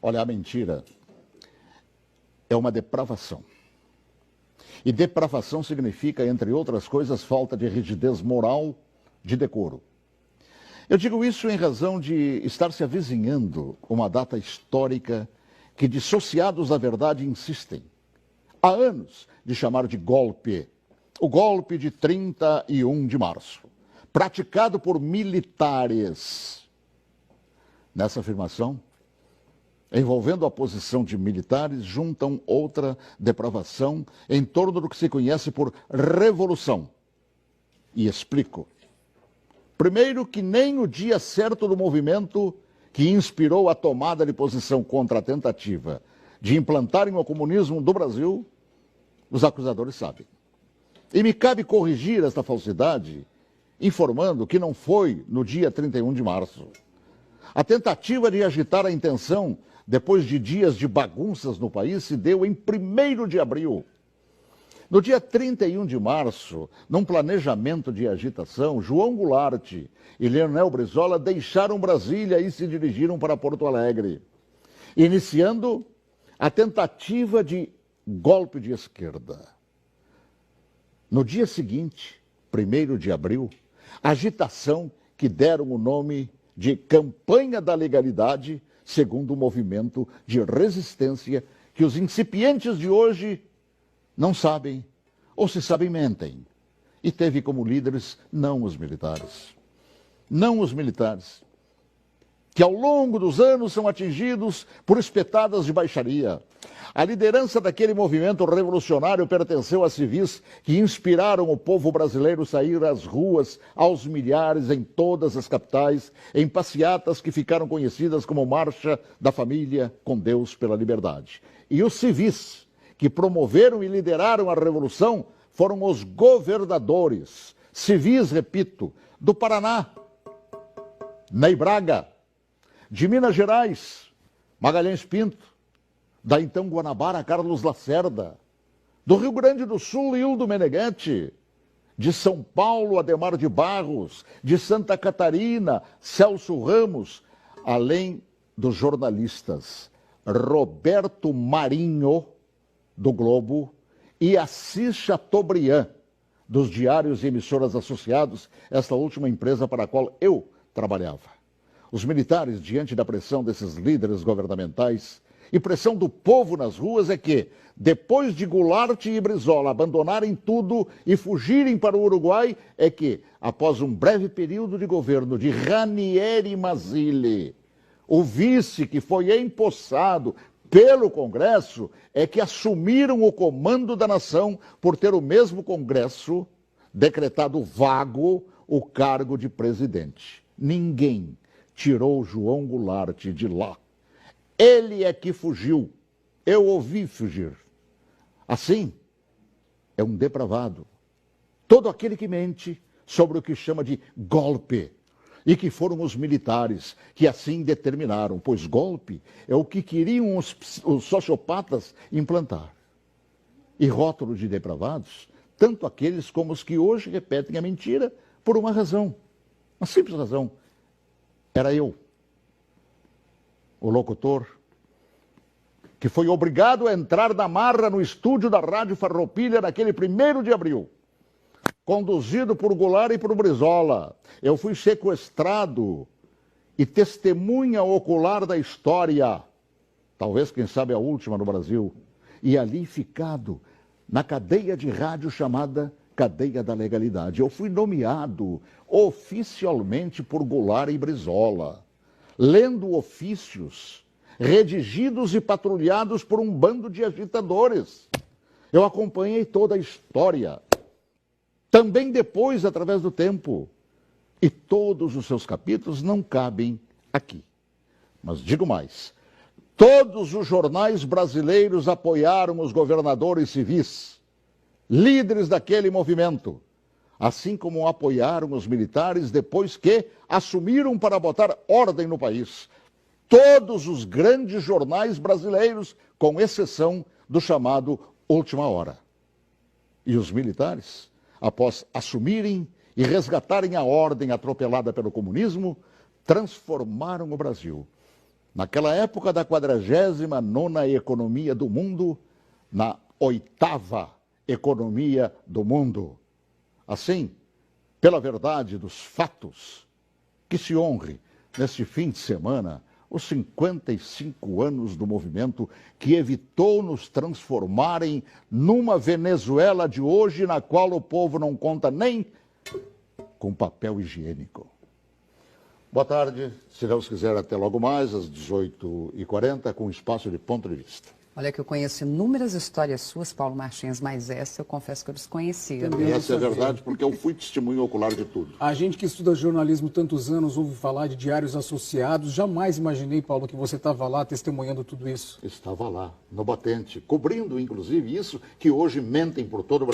Olha, a mentira é uma depravação. E depravação significa, entre outras coisas, falta de rigidez moral, de decoro. Eu digo isso em razão de estar se avizinhando uma data histórica que dissociados da verdade insistem, há anos, de chamar de golpe. O golpe de 31 de março, praticado por militares. Nessa afirmação, envolvendo a posição de militares, juntam outra depravação em torno do que se conhece por revolução. E explico. Primeiro, que nem o dia certo do movimento que inspirou a tomada de posição contra a tentativa de implantarem o comunismo do Brasil, os acusadores sabem. E me cabe corrigir esta falsidade, informando que não foi no dia 31 de março. A tentativa de agitar a intenção, depois de dias de bagunças no país, se deu em 1º de abril. No dia 31 de março, num planejamento de agitação, João Goulart e Leonel Brizola deixaram Brasília e se dirigiram para Porto Alegre, iniciando a tentativa de golpe de esquerda. No dia seguinte, 1º de abril, agitação que deram o nome de Campanha da Legalidade, segundo o movimento de resistência que os incipientes de hoje não sabem, ou se sabem, mentem. E teve como líderes não os militares. Não os militares, que ao longo dos anos são atingidos por espetadas de baixaria. A liderança daquele movimento revolucionário pertenceu a civis que inspiraram o povo brasileiro a sair às ruas aos milhares em todas as capitais, em passeatas que ficaram conhecidas como Marcha da Família com Deus pela Liberdade. E os civis que promoveram e lideraram a revolução foram os governadores, civis, repito, do Paraná, Ney Braga, de Minas Gerais, Magalhães Pinto, da então Guanabara, Carlos Lacerda, do Rio Grande do Sul, Hildo Meneghetti, de São Paulo, Adhemar de Barros, de Santa Catarina, Celso Ramos, além dos jornalistas Roberto Marinho, do Globo, e Assis Chateaubriand, dos diários e emissoras associados, esta última empresa para a qual eu trabalhava. Os militares, diante da pressão desses líderes governamentais e pressão do povo nas ruas, é que, depois de Goulart e Brizola abandonarem tudo e fugirem para o Uruguai, é que, após um breve período de governo de Ranieri Mazzilli, o vice que foi empossado pelo Congresso, é que assumiram o comando da nação por ter o mesmo Congresso decretado vago o cargo de presidente. Ninguém tirou João Goulart de lá. Ele é que fugiu. Eu ouvi fugir. Assim, é um depravado. Todo aquele que mente sobre o que chama de golpe. E que foram os militares que assim determinaram, pois golpe é o que queriam os sociopatas implantar. E rótulo de depravados, tanto aqueles como os que hoje repetem a mentira por uma razão, uma simples razão. Era eu, o locutor, que foi obrigado a entrar na marra no estúdio da Rádio Farroupilha naquele 1º de abril, conduzido por Goulart e por Brizola. Eu fui sequestrado e testemunha ocular da história, talvez, quem sabe, a última no Brasil, e ali ficado na cadeia de rádio chamada Cadeia da Legalidade. Eu fui nomeado oficialmente por Goulart e Brizola, lendo ofícios redigidos e patrulhados por um bando de agitadores. Eu acompanhei toda a história, também depois, através do tempo, e todos os seus capítulos não cabem aqui. Mas digo mais, todos os jornais brasileiros apoiaram os governadores civis, líderes daquele movimento, assim como apoiaram os militares depois que assumiram para botar ordem no país. Todos os grandes jornais brasileiros, com exceção do chamado Última Hora. E os militares, após assumirem e resgatarem a ordem atropelada pelo comunismo, transformaram o Brasil naquela época da 49ª economia do mundo, na 8ª economia do mundo. Assim, pela verdade dos fatos, que se honre neste fim de semana os 55 anos do movimento que evitou nos transformarem numa Venezuela de hoje, na qual o povo não conta nem com papel higiênico. Boa tarde, se Deus quiser, até logo mais, às 18h40, com espaço de ponto de vista. Olha que eu conheço inúmeras histórias suas, Paulo Martins, mas essa eu confesso que eu desconhecia. E essa é verdade, porque eu fui testemunho ocular de tudo. A gente que estuda jornalismo tantos anos ouve falar de diários associados. Jamais imaginei, Paulo, que você estava lá testemunhando tudo isso. Estava lá, no batente, cobrindo, inclusive, isso que hoje mentem por todo o Brasil.